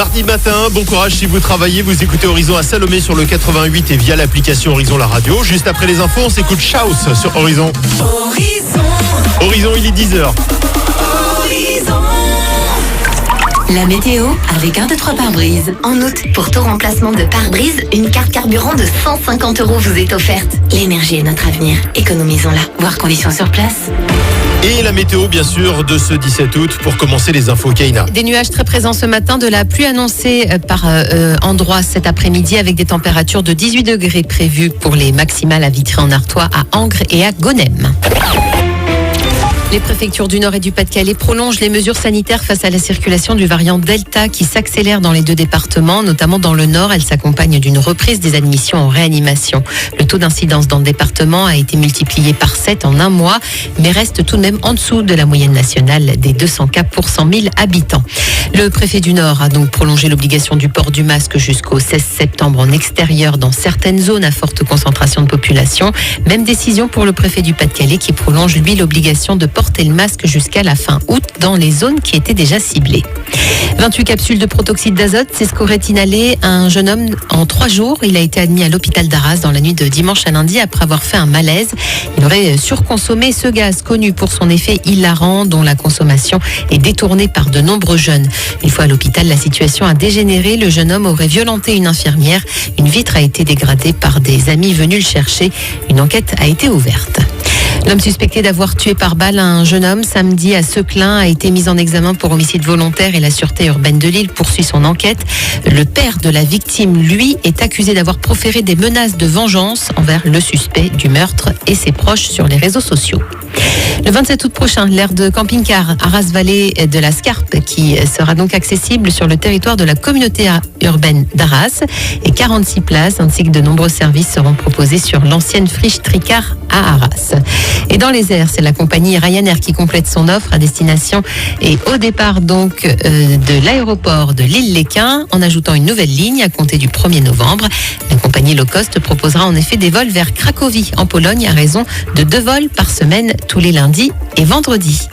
Mardi matin, bon courage si vous travaillez. Vous écoutez Horizon à Salomé sur le 88 et via l'application Horizon la radio. Juste après les infos, on s'écoute Chaos sur Horizon. Horizon, il est 10h. La météo avec 1, 2, 3 pare-brise. En août, pour tout remplacement de pare-brise, une carte carburant de 150 € vous est offerte. L'énergie est notre avenir. Économisons-la. Voir conditions sur place. Et la météo, bien sûr, de ce 17 août pour commencer les infos. Kaina. Des nuages très présents ce matin, de la pluie annoncée par endroits cet après-midi avec des températures de 18 degrés prévues pour les maximales à Vitry-en-Artois, à Angres et à Gonem. Les préfectures du Nord et du Pas-de-Calais prolongent les mesures sanitaires face à la circulation du variant Delta qui s'accélère dans les deux départements, notamment dans le Nord. Elle s'accompagne d'une reprise des admissions en réanimation. Le taux d'incidence dans le département a été multiplié par 7 en un mois, mais reste tout de même en dessous de la moyenne nationale des 200 cas pour 100 000 habitants. Le préfet du Nord a donc prolongé l'obligation du port du masque jusqu'au 16 septembre en extérieur dans certaines zones à forte concentration de population. Même décision pour le préfet du Pas-de-Calais qui prolonge lui l'obligation de porter le masque jusqu'à la fin août dans les zones qui étaient déjà ciblées. 28 capsules de protoxyde d'azote, c'est ce qu'aurait inhalé un jeune homme en 3 jours. Il a été admis à l'hôpital d'Arras dans la nuit de dimanche à lundi après avoir fait un malaise. Il aurait surconsommé ce gaz connu pour son effet hilarant dont la consommation est détournée par de nombreux jeunes. Une fois à l'hôpital, la situation a dégénéré. Le jeune homme aurait violenté une infirmière. Une vitre a été dégradée par des amis venus le chercher. Une enquête a été ouverte. L'homme suspecté d'avoir tué par balle un jeune homme samedi à Seclin a été mis en examen pour homicide volontaire et la sûreté urbaine de Lille poursuit son enquête. Le père de la victime, lui, est accusé d'avoir proféré des menaces de vengeance envers le suspect du meurtre et ses proches sur les réseaux sociaux. Le 27 août prochain, l'aire de camping-car Arras-Vallée de la Scarpe qui sera donc accessible sur le territoire de la communauté urbaine d'Arras et 46 places ainsi que de nombreux services seront proposés sur l'ancienne friche Tricard à Arras. Et dans les airs, c'est la compagnie Ryanair qui complète son offre à destination et au départ donc de l'aéroport de Lille-Léquin en ajoutant une nouvelle ligne à compter du 1er novembre. La compagnie low cost proposera en effet des vols vers Cracovie en Pologne à raison de 2 vols par semaine tous les lundis et vendredis.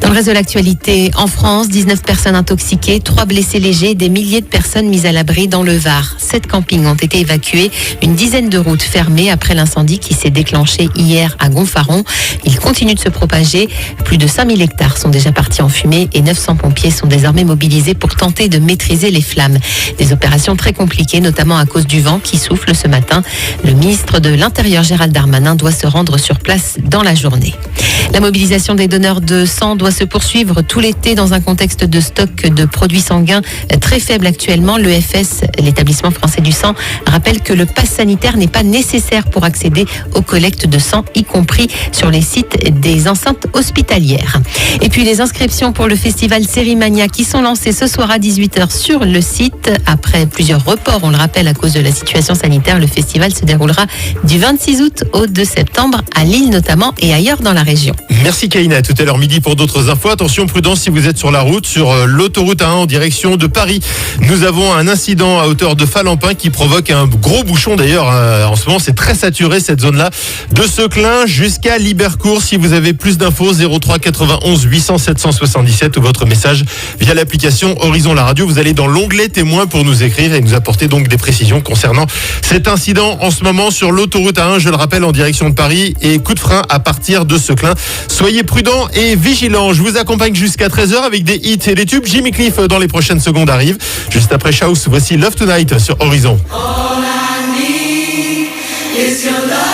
Dans le reste de l'actualité, en France, 19 personnes intoxiquées, 3 blessés légers, des milliers de personnes mises à l'abri dans le Var. 7 campings ont été évacués, une dizaine de routes fermées après l'incendie qui s'est déclenché hier à Gonfaron. Il continue de se propager. Plus de 5000 hectares sont déjà partis en fumée et 900 pompiers sont désormais mobilisés pour tenter de maîtriser les flammes. Des opérations très compliquées, notamment à cause du vent qui souffle ce matin. Le ministre de l'Intérieur, Gérald Darmanin, doit se rendre sur place dans la journée. La mobilisation des donneurs de sang doit se poursuivre tout l'été dans un contexte de stock de produits sanguins très faible actuellement. L'EFS, l'établissement français du sang, rappelle que le pass sanitaire n'est pas nécessaire pour accéder aux collectes de sang, y compris sur les sites des enceintes hospitalières. Et puis les inscriptions pour le festival Sérimania qui sont lancées ce soir à 18h sur le site. Après plusieurs reports, on le rappelle, à cause de la situation sanitaire, le festival se déroulera du 26 août au 2 septembre à Lille notamment et ailleurs dans la région. Merci Kaina, tout à l'heure midi pour d'autres infos. Attention, prudence si vous êtes sur la route, sur l'autoroute A1 en direction de Paris. Nous avons un incident à hauteur de Falampin qui provoque un gros bouchon d'ailleurs. En ce moment, c'est très saturé cette zone-là. De Seclin jusqu'à Libercourt. Si vous avez plus d'infos, 03 91 800 777 ou votre message via l'application Horizon la radio. Vous allez dans l'onglet témoins pour nous écrire et nous apporter donc des précisions concernant cet incident en ce moment sur l'autoroute A1, je le rappelle, en direction de Paris et coup de frein à partir de Seclin. Soyez prudents et vigilants. Je vous accompagne jusqu'à 13h avec des hits et des tubes. Jimmy Cliff dans les prochaines secondes arrive. Juste après Chaos, voici Love Tonight sur Horizon. All I need is your love.